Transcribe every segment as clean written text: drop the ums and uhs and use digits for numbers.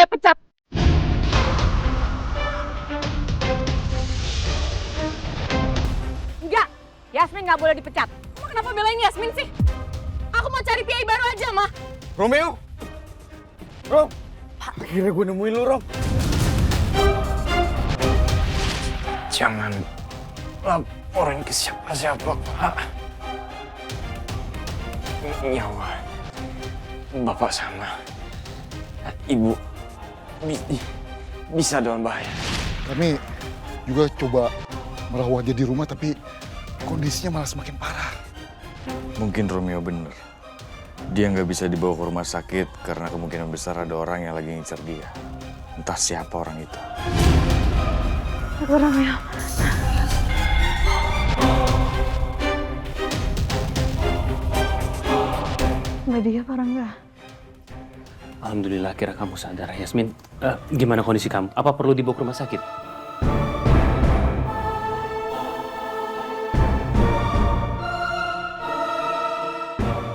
saya pecat. Enggak, Yasmin nggak boleh dipecat. Kamu kenapa belain Yasmin sih? Aku mau cari PA baru aja, mah. Romeo! Rom! Akhirnya gue nemuin lu, Rom. Jangan laporin ke siapa-siapa, Pak. Nyawa Bapak sama Ibu bisa dalam bahaya. Kami juga coba merawat dia di rumah, tapi kondisinya malah semakin parah. Mungkin Romeo bener. Dia nggak bisa dibawa ke rumah sakit karena kemungkinan besar ada orang yang lagi ngincer dia. Entah siapa orang itu. Aku Romeo. Mbak Dia, Rangga. Alhamdulillah kira kamu sadar. Yasmin, gimana kondisi kamu? Apa perlu dibawa ke rumah sakit?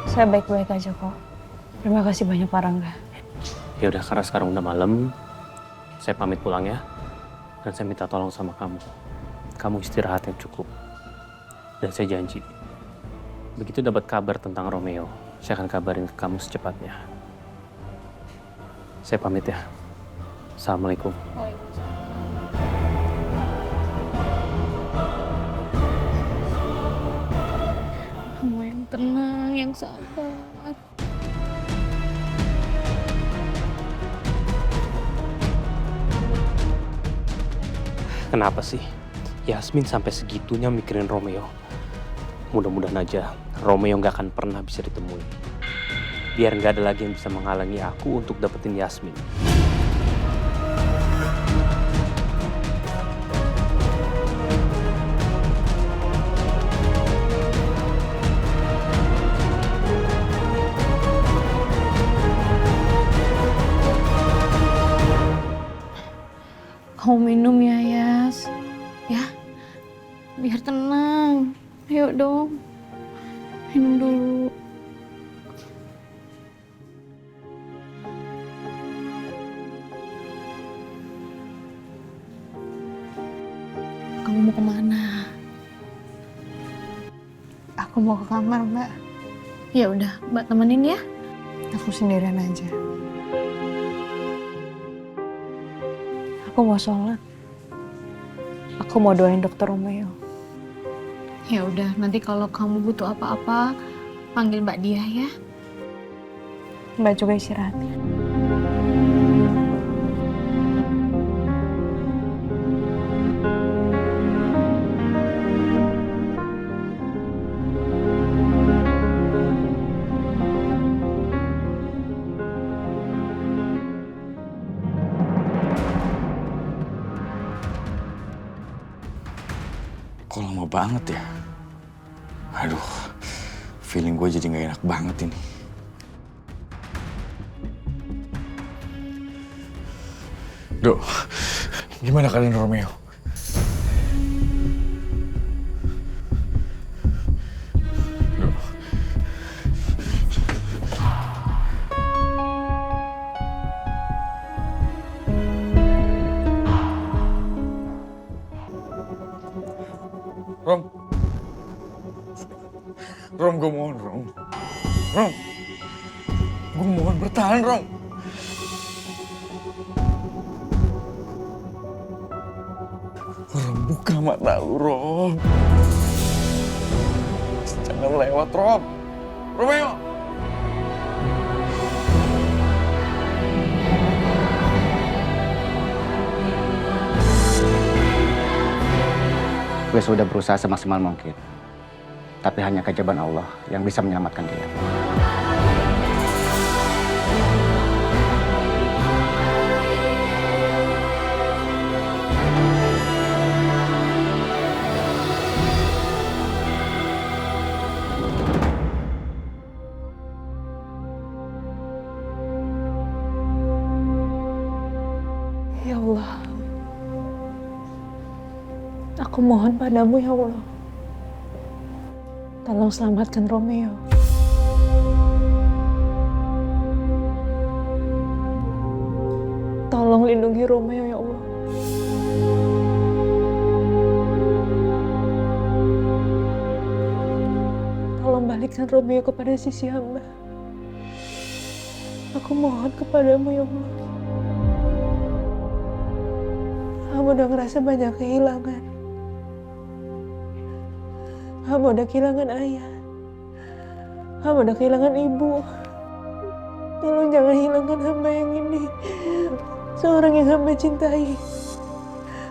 Saya baik-baik aja kok. Terima kasih banyak, Pak Rangga. Ya udah, karena sekarang udah malam, saya pamit pulang ya. Dan saya minta tolong sama kamu. Kamu istirahat yang cukup. Dan saya janji, begitu dapat kabar tentang Romeo, saya akan kabarin ke kamu secepatnya. Saya pamit ya. Assalamualaikum. Kamu yang tenang, yang sabar. Kenapa sih Yasmin sampai segitunya mikirin Romeo? Mudah-mudahan aja Romeo nggak akan pernah bisa ditemui. Biar nggak ada lagi yang bisa menghalangi aku untuk dapetin Yasmin. Kamu minum ya, Yas. Ya, biar tenang. Ayo dong. Minum dulu. Kamu mau kemana? Aku mau ke kamar, Mbak. Ya udah, Mbak temenin ya. Aku sendirian aja. Aku mau sholat. Aku mau doain Dokter Romeo. Ya udah, nanti kalau kamu butuh apa-apa, panggil Mbak Dia ya. Mbak juga istirahat. Kok lama banget ya? Aduh, feeling gue jadi gak enak banget ini. Dok, gimana kalian Romeo? Dok. Rom, gue mohon, Rom. Gue mohon bertahan, Rom. Rom, buka mata lu, Rom. Jangan lewat, Rom. Romeo! Gue sudah berusaha semaksimal mungkin. Tapi hanya keajaiban Allah yang bisa menyelamatkan dia. Ya Allah. Aku mohon padamu ya Allah. Tolong selamatkan Romeo. Tolong lindungi Romeo ya Allah. Tolong balikkan Romeo kepada sisi hamba. Aku mohon kepadamu ya Allah. Hamba udah ngerasa banyak kehilangan. Hamba udah kehilangan ayah. Hamba udah kehilangan ibu. Tolong jangan hilangkan hamba yang ini. Seorang yang hamba cintai.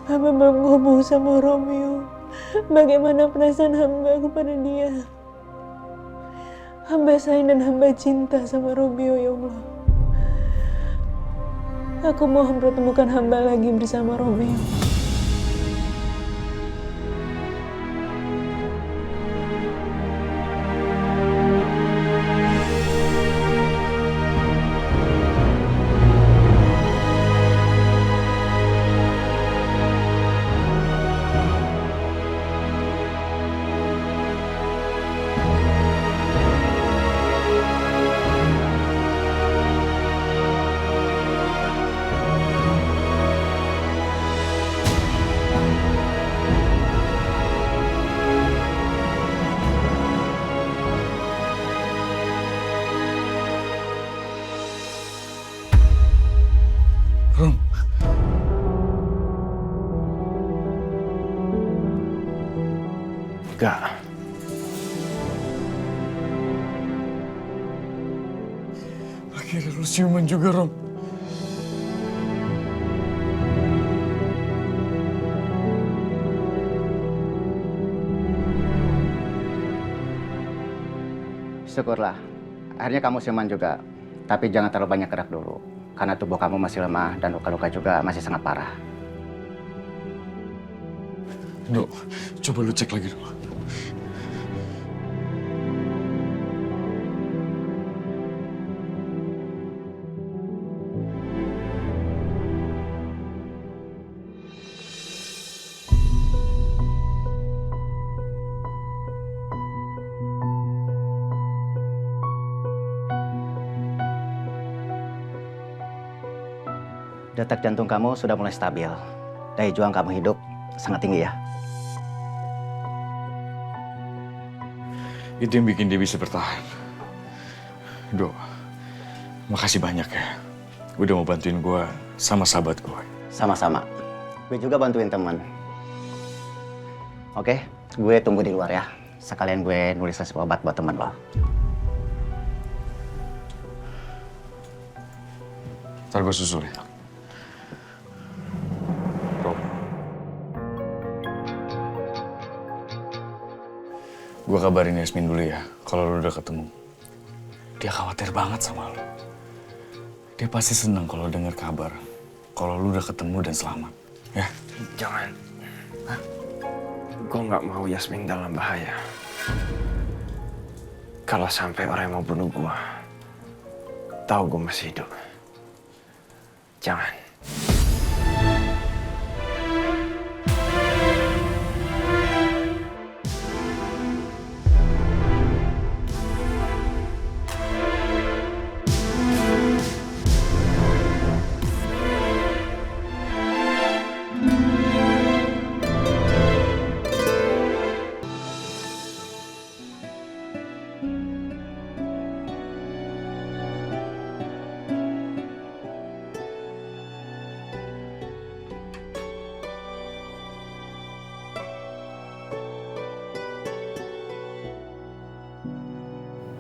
Hamba belum ngomong sama Romeo. Bagaimana perasaan hamba kepada dia. Hamba sayang dan hamba cinta sama Romeo ya Allah. Aku mohon pertemukan hamba lagi bersama Romeo. Rom. Enggak. Akhirnya lu siuman juga, Rom. Syukurlah. Akhirnya kamu siuman juga. Tapi jangan terlalu banyak gerak dulu. Karena tubuh kamu masih lemah dan luka-luka juga masih sangat parah. Dok, coba lu cek lagi dulu. Detak jantung kamu sudah mulai stabil. Daya juang kamu hidup sangat tinggi ya. Itu yang bikin dia bisa bertahan. Dok, makasih banyak ya. Udah mau bantuin gue sama sahabat gue. Sama-sama. Gue juga bantuin teman. Oke, gue tunggu di luar ya. Sekalian gue nulis resep obat buat teman lo. Ntar gue susul ya. Gue kabarin Yasmin dulu ya, kalau lu udah ketemu. Dia khawatir banget sama lu. Dia pasti senang kalau dengar kabar, kalau lu udah ketemu dan selamat. Ya? Jangan. Gue nggak mau Yasmin dalam bahaya. Kalau sampai orang yang mau bunuh gue, tahu gue masih hidup. Jangan.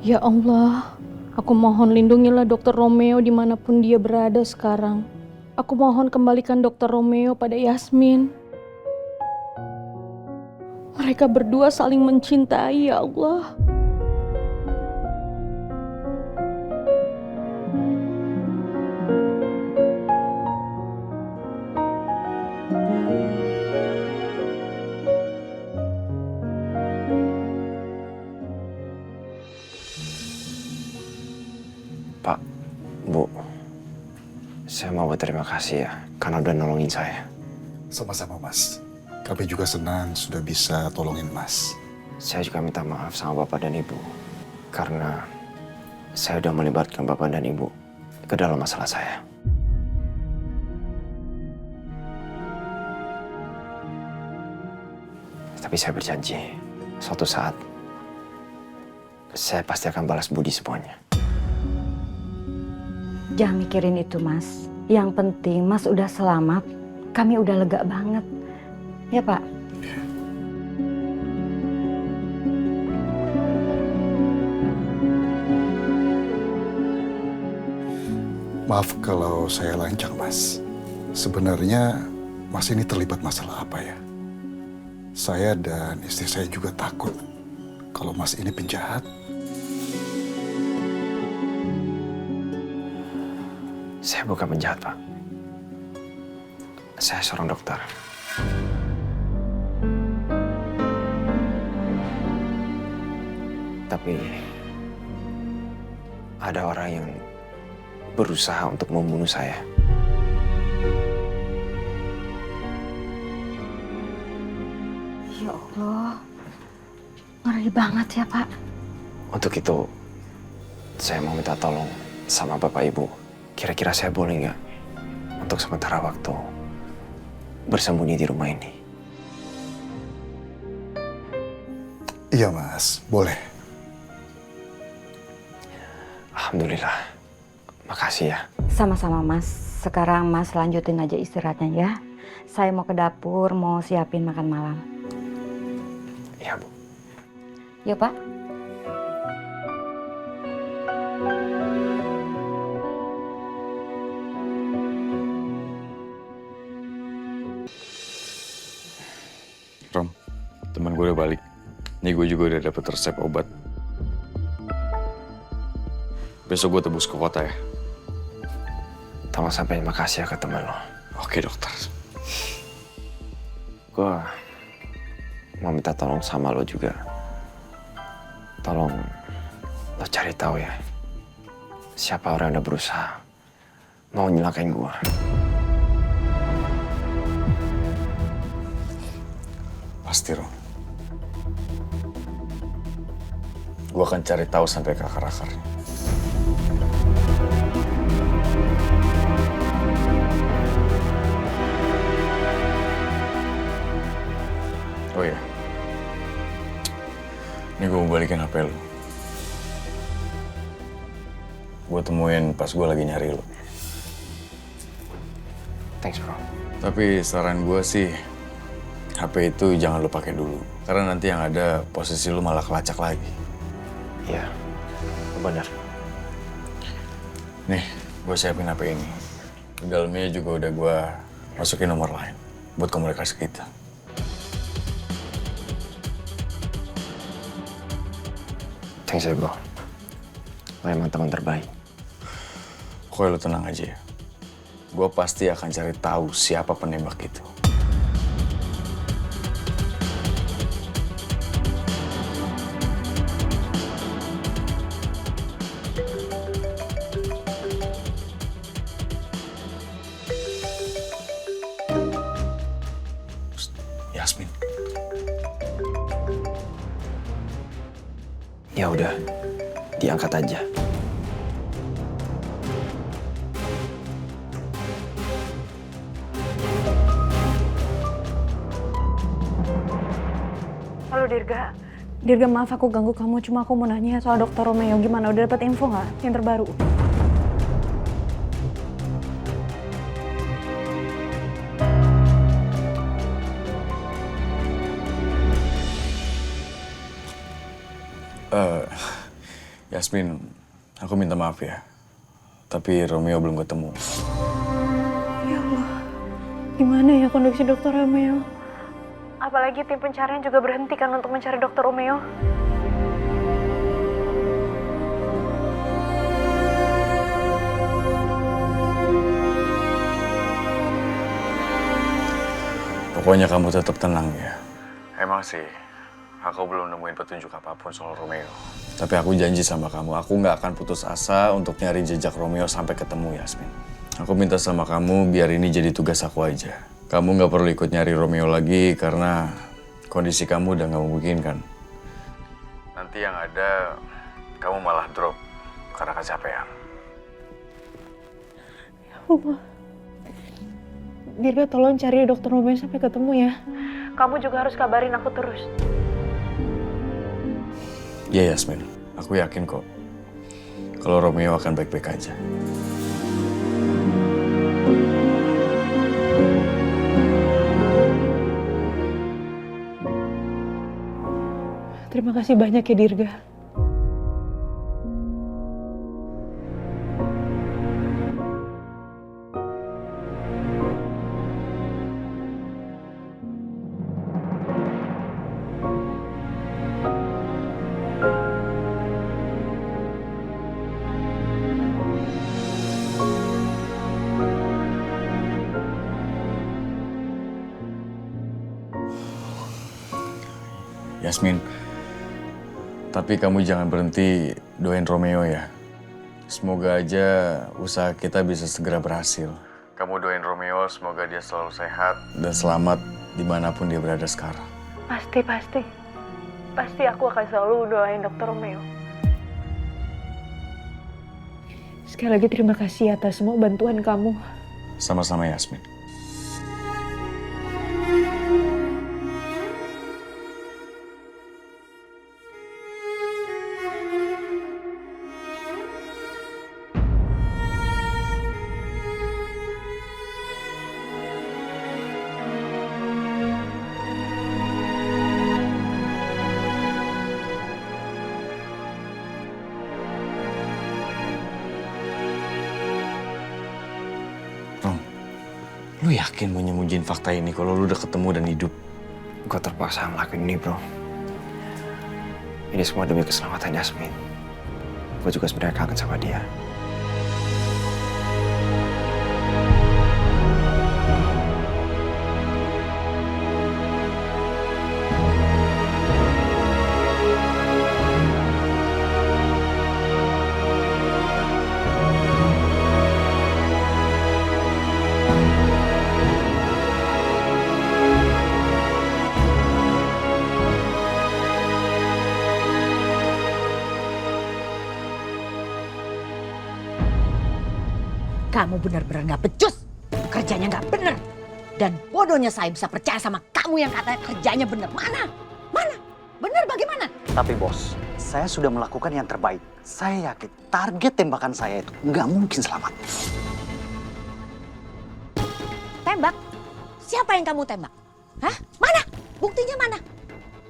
Ya Allah, aku mohon lindungilah Dokter Romeo dimanapun dia berada sekarang. Aku mohon kembalikan Dokter Romeo pada Yasmin. Mereka berdua saling mencintai, ya Allah. Pak, Bu, saya mau berterima kasih ya karena udah nolongin saya. Sama-sama, Mas. Kami juga senang sudah bisa tolongin Mas. Saya juga minta maaf sama Bapak dan Ibu karena saya udah melibatkan Bapak dan Ibu ke dalam masalah saya. Tapi saya berjanji, suatu saat saya pasti akan balas budi semuanya. Jangan mikirin itu, Mas. Yang penting Mas udah selamat, kami udah lega banget. Ya, Pak? Maaf kalau saya lancang, Mas. Sebenarnya Mas ini terlibat masalah apa ya? Saya dan istri saya juga takut kalau Mas ini penjahat. Saya bukan penjahat, Pak. Saya seorang dokter. Tapi ada orang yang berusaha untuk membunuh saya. Ya Allah, ngeri banget ya, Pak. Untuk itu, saya mau minta tolong sama Bapak Ibu. Kira-kira saya boleh nggak untuk sementara waktu bersembunyi di rumah ini? Iya, Mas. Boleh. Alhamdulillah. Makasih ya. Sama-sama, Mas. Sekarang Mas lanjutin aja istirahatnya ya. Saya mau ke dapur, mau siapin makan malam. Iya, Bu. Yuk, Pak. Rom, teman gue udah balik. Nih gue juga udah dapet resep obat. Besok gue tebus ke kota ya. Tolong sampaikan makasih ya ke teman lo. Oke dokter. Gue mau minta tolong sama lo juga. Tolong lo cari tahu ya. Siapa orang yang udah berusaha mau nyelakain gue. Pasti Rom. Gue akan cari tahu sampai ke akar-akarnya. Oh iya. Ini gue mau balikin HP lu. Gue temuin pas gue lagi nyari lu. Thanks bro. Tapi saran gue sih, HP itu jangan lu pakai dulu. Karena nanti yang ada posisi lu malah kelacak lagi. Iya, benar. Nih, gue siapin HP ini. Di dalamnya juga udah gue masukin nomor lain buat komunikasi kita. Thanks ya bro. Lo emang teman terbaik. Pokoknya lu tenang aja ya. Gue pasti akan cari tahu siapa penembak itu. Yasmin. Ya udah, diangkat aja. Halo Dirga. Dirga maaf aku ganggu kamu, cuma aku mau nanya soal Dokter Romeo gimana, udah dapat info nggak yang terbaru? Yasmin, aku minta maaf ya. Tapi Romeo belum ketemu. Ya Allah, gimana ya kondisi Dokter Romeo? Apalagi tim pencarian juga berhenti kan untuk mencari Dokter Romeo. Pokoknya kamu tetap tenang ya. Emang sih, aku belum nemuin petunjuk apapun soal Romeo. Tapi aku janji sama kamu, aku nggak akan putus asa untuk nyari jejak Romeo sampai ketemu, Yasmin. Aku minta sama kamu biar ini jadi tugas aku aja. Kamu nggak perlu ikut nyari Romeo lagi karena kondisi kamu udah nggak memungkinkan. Nanti yang ada, kamu malah drop karena kecapean. Ya Allah. Dirga tolong cari Dokter Romeo sampai ketemu ya. kamu juga harus kabarin aku terus. Iya Yasmin, aku yakin kok kalau Romeo akan baik-baik aja. Terima kasih banyak ya Dirga. Yasmin, tapi kamu jangan berhenti doain Romeo ya. Semoga aja usaha kita bisa segera berhasil. Kamu doain Romeo, semoga dia selalu sehat dan selamat dimanapun dia berada sekarang. Pasti. Pasti aku akan selalu doain Dr. Romeo. Sekali lagi terima kasih atas semua bantuan kamu. Sama-sama Yasmin. Rom, lu yakin mau nyembunyiin fakta ini kalau lu udah ketemu dan hidup? Gue terpaksa ngelakuin ini, bro. Ini semua demi keselamatan Yasmin. Gue juga sebenarnya kangen sama dia. Kamu benar-benar nggak becus, kerjanya nggak bener. Dan bodohnya saya bisa percaya sama kamu yang katanya kerjanya bener. Mana? Bener bagaimana? Tapi bos, saya sudah melakukan yang terbaik. Saya yakin target tembakan saya itu nggak mungkin selamat. Tembak? Siapa yang kamu tembak? Hah? Mana? Buktinya mana?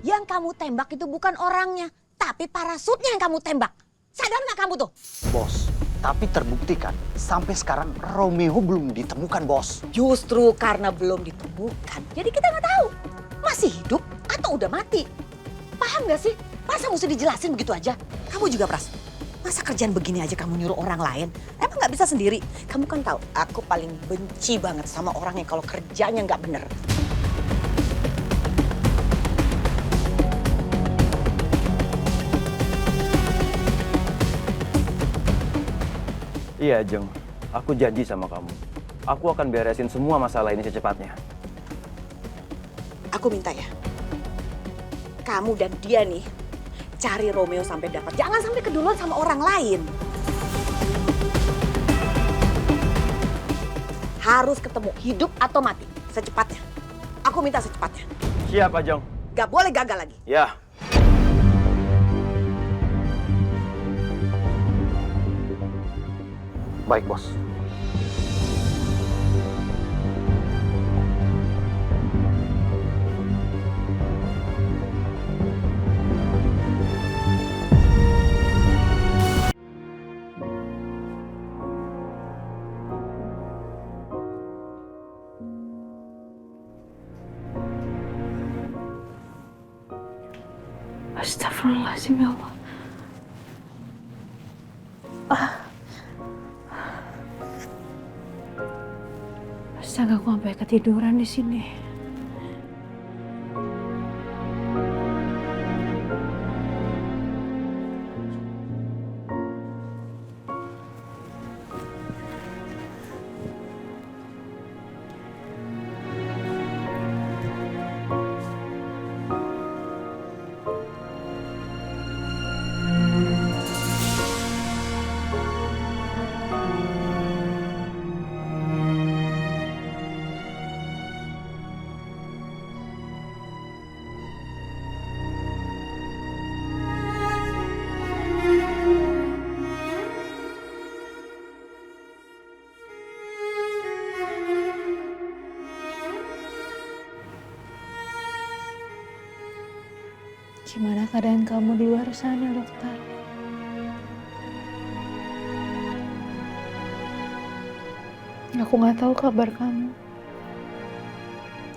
Yang kamu tembak itu bukan orangnya, tapi parasutnya yang kamu tembak. Sadar nggak kamu tuh? Bos, tapi terbukti kan sampai sekarang Romeo belum ditemukan, bos. Justru karena belum ditemukan, jadi kita nggak tahu masih hidup atau udah mati. Paham nggak sih? Masa mesti dijelasin begitu aja? Kamu juga Pras. Masa kerjaan begini aja kamu nyuruh orang lain? Emang nggak bisa sendiri? Kamu kan tahu, aku paling benci banget sama orang yang kalau kerjanya nggak bener. Iya, Jeng. Aku janji sama kamu. Aku akan beresin semua masalah ini secepatnya. Aku minta ya, kamu dan dia nih cari Romeo sampai dapat. Jangan sampai keduluan sama orang lain. Harus ketemu, hidup atau mati, secepatnya. Aku minta secepatnya. Siap, Ajeng. Gak boleh gagal lagi. Ya. Baik, bos. Astagfirullahaladzim ya Allah. Astaga, aku sampai ketiduran di sini. Gimana keadaan kamu di luar sana, dokter? Aku nggak tahu kabar kamu.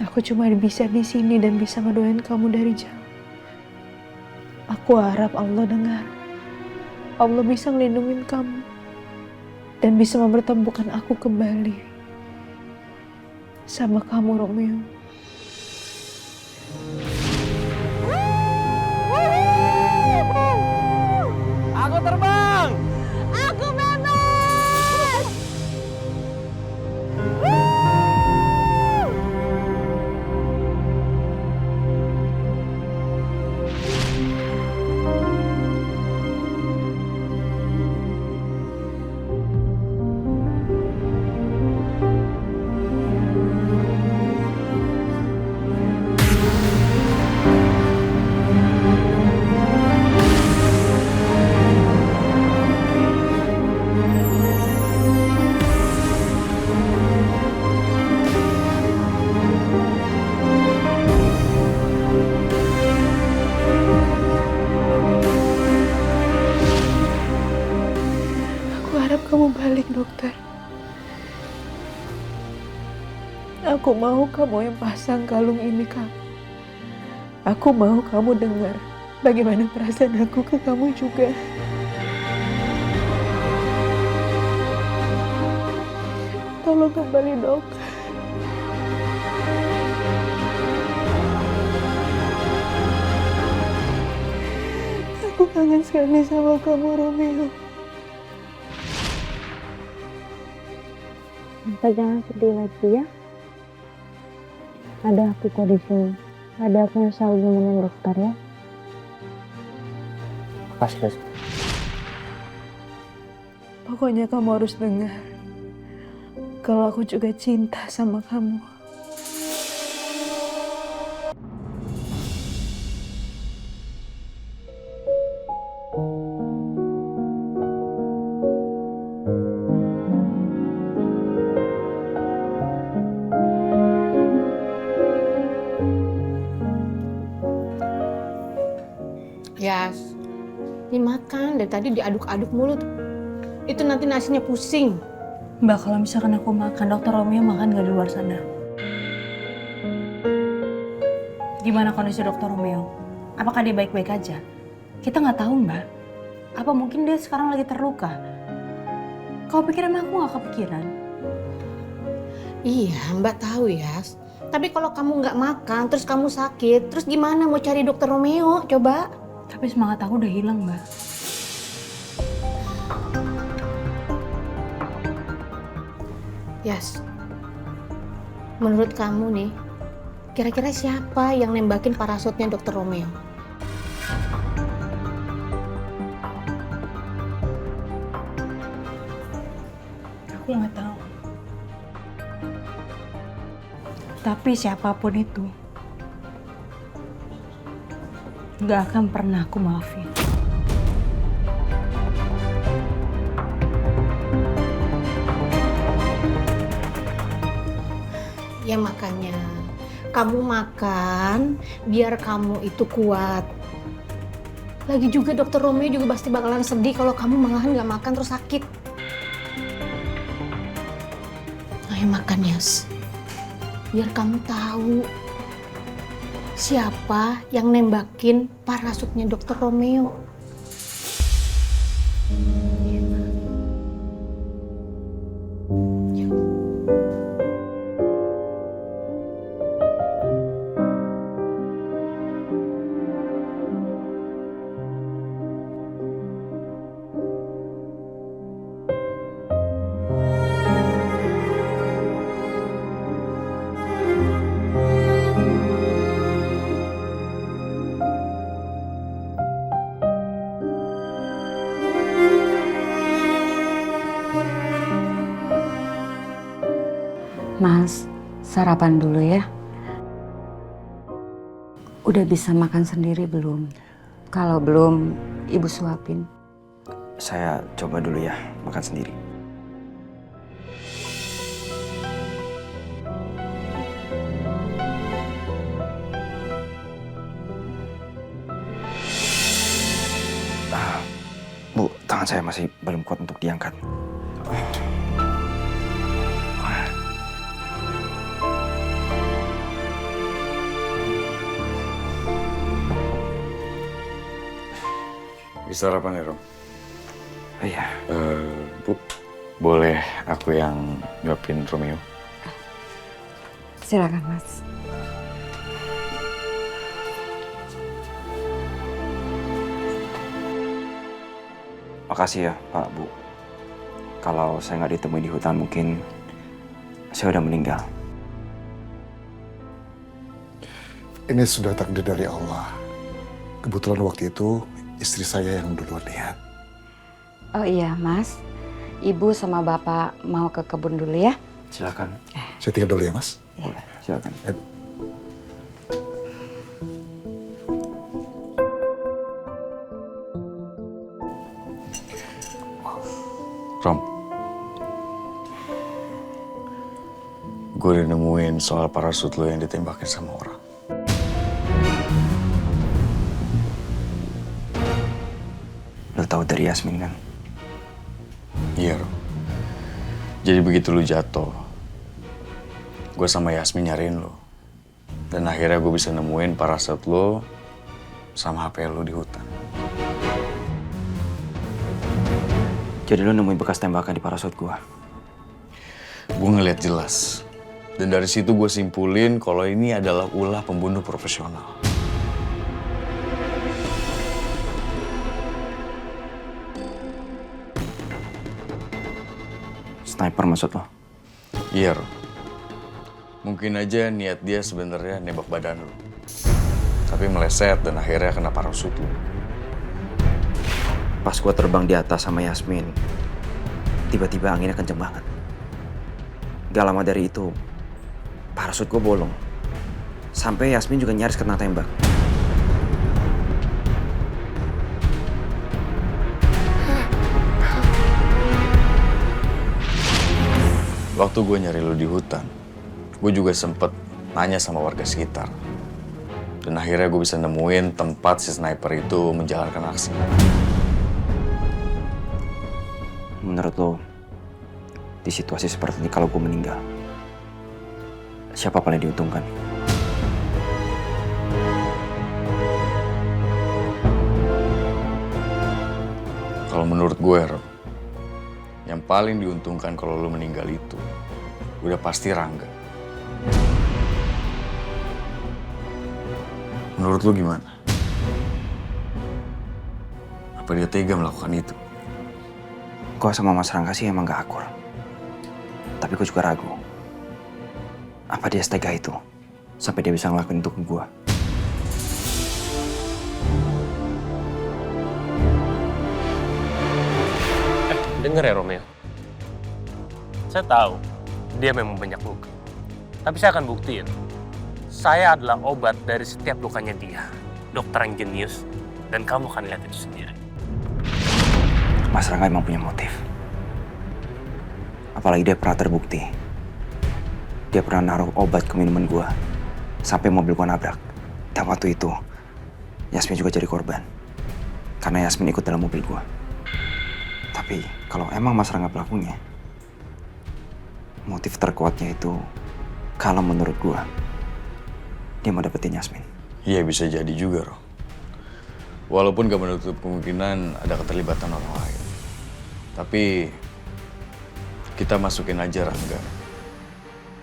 Aku cuma bisa di sini dan bisa ngedoain kamu dari jauh. Aku harap Allah dengar. Allah bisa ngelindungin kamu dan bisa mempertemukan aku kembali sama kamu, Romeo. Aku terbang! Aku bebas! Aku harap kamu balik, dokter. Aku mau kamu yang pasang kalung ini, kamu. Aku mau kamu dengar bagaimana perasaan aku ke kamu juga. Tolong kembali, dok. Aku kangen sekali sama kamu, Romeo. Tante jangan sedih lagi ya. Ada aku kok di sini. Ada aku yang selalu nemenin dokter ya. Makasih, Les. Pokoknya kamu harus dengar kalau aku juga cinta sama kamu. Yas, dimakan dari tadi diaduk-aduk mulut. Itu nanti nasinya pusing. Mbak, kalau misalkan aku makan, dokter Romeo makan nggak di luar sana? Gimana kondisi dokter Romeo? Apakah dia baik-baik aja? Kita nggak tahu, Mbak. Apa mungkin dia sekarang lagi terluka? Kau pikir emang aku nggak kepikiran? Iya, Mbak tahu Yas. Tapi kalau kamu nggak makan, terus kamu sakit, terus gimana mau cari dokter Romeo? Coba. Tapi semangat aku udah hilang, Mbak. Yas, menurut kamu nih, kira-kira siapa yang nembakin parasutnya dokter Romeo? Aku nggak tahu. Tapi siapapun itu, nggak akan pernah aku maafin. Ya makanya, kamu makan biar kamu itu kuat. Lagi juga dokter Romeo juga pasti bakalan sedih kalau kamu malahan nggak makan terus sakit. Ayo makan, Yas. Biar kamu tahu siapa yang nembakin parasutnya dokter Romeo. Mas, sarapan dulu ya. Udah bisa makan sendiri belum? Kalau belum, Ibu suapin. Saya coba dulu ya, makan sendiri. Bu, tangan saya masih belum kuat untuk diangkat. Bisa sarapan ya, Rom? Iya. Bu, boleh aku yang nyuapin Romeo? Silakan, Mas. Makasih ya, Pak, Bu. Kalau saya nggak ditemui di hutan, mungkin saya udah meninggal. Ini sudah takdir dari Allah. Kebetulan waktu itu istri saya yang duluan lihat. Oh iya, Mas. Ibu sama Bapak mau ke kebun dulu ya? Silakan. Saya tinggal dulu ya, Mas. Boleh, silakan. Rom, gue udah nemuin soal parasut lo yang ditembakin sama orang. Lo tahu dari Yasmin kan? Iya, Rom. Jadi begitu lo jatuh, gue sama Yasmin nyariin lo. Dan akhirnya gue bisa nemuin parasut lo sama HP lo di hutan. Jadi lo nemuin bekas tembakan di parasut gua? Gue ngeliat jelas. Dan dari situ gue simpulin kalau ini adalah ulah pembunuh profesional. Sniper maksud lo? Iya, Rom. Mungkin aja niat dia sebenarnya nembak badan lo. Tapi meleset dan akhirnya kena parasut lo. Pas gua terbang di atas sama Yasmin, tiba-tiba anginnya kenceng banget. Gak lama dari itu, parasut gua bolong. Sampai Yasmin juga nyaris kena tembak. Waktu gue nyari lo di hutan, gue juga sempet nanya sama warga sekitar. Dan akhirnya gue bisa nemuin tempat si sniper itu menjalankan aksi. Menurut lo, di situasi seperti ini kalau gue meninggal, siapa paling diuntungkan? Kalau menurut gue, Rob, yang paling diuntungkan kalau lo meninggal itu udah pasti Rangga. Menurut lo gimana? Apa dia tega melakukan itu? Gue sama Mas Rangga sih emang gak akur. Tapi gue juga ragu. Apa dia setega itu? Sampai dia bisa ngelakuin itu ke gue. Dengar ya Romeo. Saya tahu dia memang banyak luka. Tapi saya akan buktiin. Saya adalah obat dari setiap lukanya dia. Dokter yang jenius. Dan kamu akan lihat itu sendiri. Mas Rangga emang punya motif. Apalagi dia pernah terbukti. Dia pernah naruh obat ke minuman gue. Sampai mobil gue nabrak. Dan waktu itu, Yasmin juga jadi korban. Karena Yasmin ikut dalam mobil gue. Tapi kalau emang Mas Rangga pelakunya, motif terkuatnya itu, kalau menurut gue, dia mau dapetin Yasmin. Iya bisa jadi juga, Rob. Walaupun gak menutup kemungkinan ada keterlibatan orang lain. Tapi kita masukin aja Rangga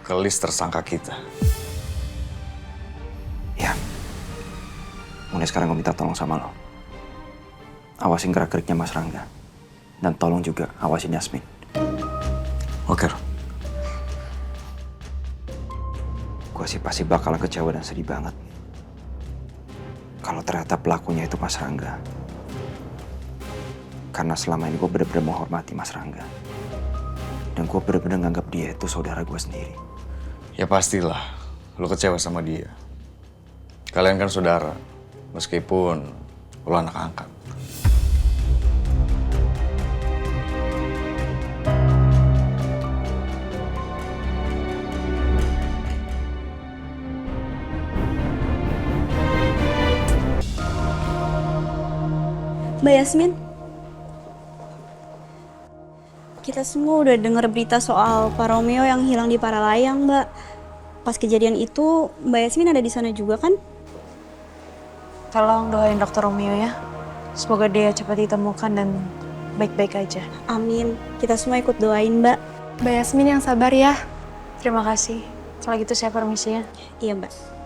ke list tersangka kita. Ya. Mulai sekarang gue minta tolong sama lo. Awasin gerak-geriknya Mas Rangga. Dan tolong juga awasin Yasmin. Oke, Rob. Gue sih pasti bakalan kecewa dan sedih banget. Kalau ternyata pelakunya itu Mas Rangga. Karena selama ini gue bener-bener menghormati Mas Rangga. Dan gue bener-bener nganggap dia itu saudara gue sendiri. Ya pastilah, lo kecewa sama dia. Kalian kan saudara, meskipun lo anak angkat. Mbak Yasmin, Kita semua udah denger berita soal Pak Romeo yang hilang di Paralayang, Mbak. Pas kejadian itu, Mbak Yasmin ada di sana juga kan? Tolong doain Dokter Romeo ya. Semoga dia cepat ditemukan dan baik-baik aja. Amin. Kita semua ikut doain, Mbak. Mbak Yasmin yang sabar ya. Terima kasih. Kalau gitu saya permisi ya. Iya, Mbak.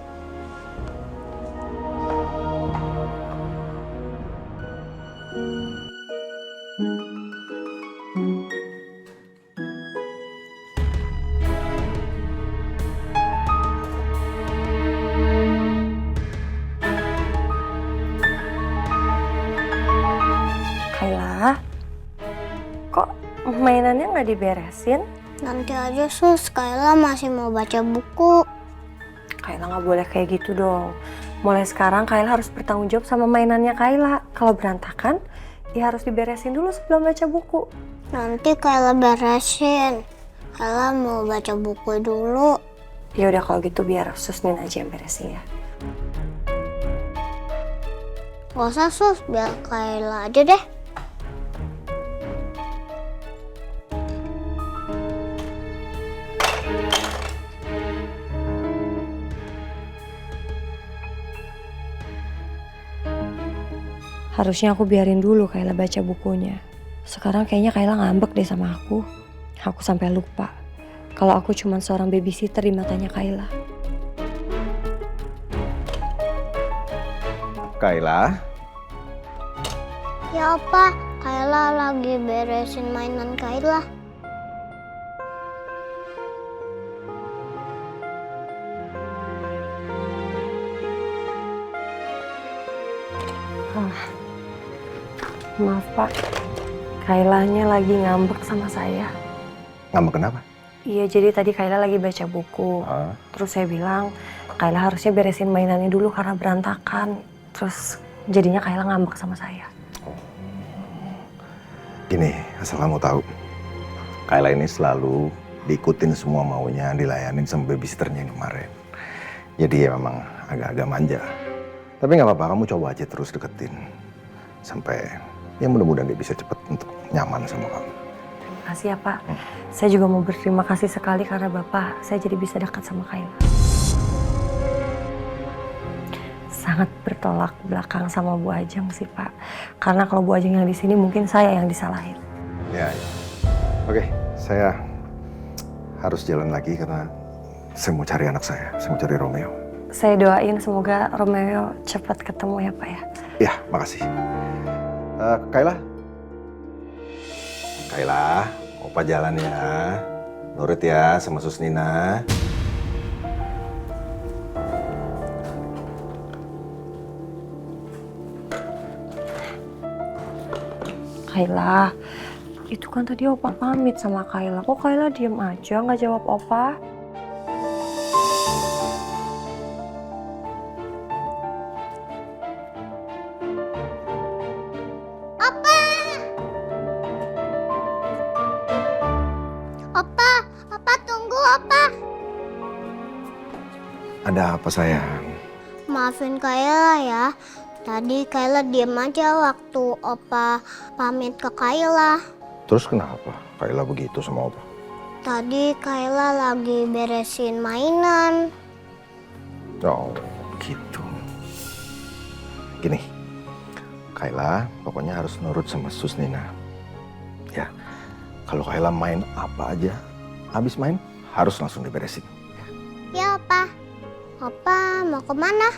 Kayla, kok mainannya nggak diberesin? Nanti aja sus, Kayla masih mau baca buku. Kayla nggak boleh kayak gitu dong. Mulai sekarang Kayla harus bertanggung jawab sama mainannya Kayla. Kalau berantakan, ya harus diberesin dulu sebelum baca buku. Nanti Kayla beresin. Kayla mau baca buku dulu. Ya udah kalau gitu biar Sus Nina aja yang beresin ya. Gak usah sus, biar Kayla aja deh. Harusnya aku biarin dulu Kayla baca bukunya. Sekarang kayaknya Kayla ngambek deh sama aku. Aku sampai lupa kalau aku cuma seorang babysitter di matanya Kayla. Kayla? Ya apa? Kayla lagi beresin mainan Kayla. Maaf Pak, Kaylanya lagi ngambek sama saya. Ngambek kenapa? Iya, jadi tadi Kayla lagi baca buku. Terus saya bilang, Kayla harusnya beresin mainannya dulu karena berantakan. Terus jadinya Kayla ngambek sama saya. Gini, asal kamu tahu, Kayla ini selalu diikutin semua maunya, dilayanin sama babysitternya yang kemarin. Jadi ya memang agak-agak manja. Tapi nggak apa-apa, kamu coba aja terus deketin. Sampai ya mudah-mudahan dia bisa cepat untuk nyaman sama kamu. Terima kasih ya Pak. Saya juga mau berterima kasih sekali karena Bapak saya jadi bisa dekat sama Kayla. Sangat bertolak belakang sama Bu Ajeng sih Pak. Karena kalau Bu Ajeng yang di sini mungkin saya yang disalahin. Ya. Oke, saya harus jalan lagi karena saya mau cari anak saya. Saya mau cari Romeo. Saya doain semoga Romeo cepat ketemu ya Pak ya. Ya, makasih. Kayla? Kayla, Opa jalan ya. Nurut ya sama Sus Nina. Kayla, itu kan tadi Opa pamit sama Kayla. Kok Kayla diem aja nggak jawab Opa? Opa tunggu Opa. Ada apa sayang? Maafin Kayla ya. Tadi Kayla diem aja waktu Opa pamit ke Kayla. Terus kenapa Kayla begitu sama Opa? Tadi Kayla lagi beresin mainan. Oh, gitu. Gini, Kayla pokoknya harus nurut sama Sus Nina. Ya, kalau Kayla main apa aja, habis main harus langsung diberesin. Ya Opa. Opa mau kemana?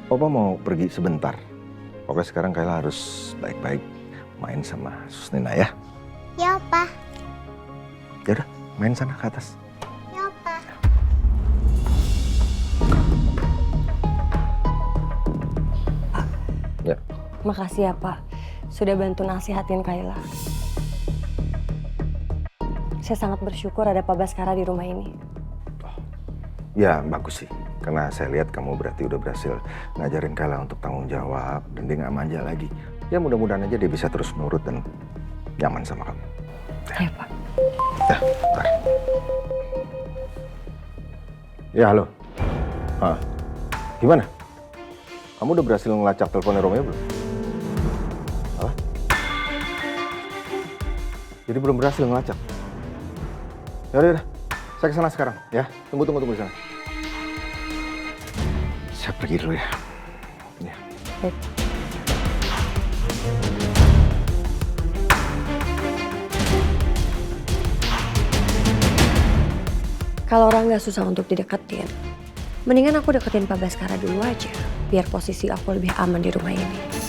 Opa mau pergi sebentar. Pokoknya sekarang Kayla harus baik-baik main sama Sus Nina ya. Ya Opa. Ya udah, main sana ke atas. Ya Opa. Ya. Makasih ya Pak, sudah bantu nasihatin Kayla. Saya sangat bersyukur ada Pak Baskara di rumah ini. Ya, bagus sih. Karena saya lihat kamu berarti udah berhasil ngajarin Kayla untuk tanggung jawab dan dia nggak manja lagi. Ya mudah-mudahan aja dia bisa terus nurut dan nyaman sama kamu. Ya Pak. Ya, bentar. Ya, halo. Gimana? Kamu udah berhasil ngelacak teleponnya Romeo belum? Apa? Jadi belum berhasil ngelacak. Yaudah, saya kesana sekarang ya. Tunggu di sana. Saya pergi dulu ya. Ya. Baik. Kalau orang nggak susah untuk dideketin, mendingan aku deketin Pak Baskara dulu aja, biar posisi aku lebih aman di rumah ini.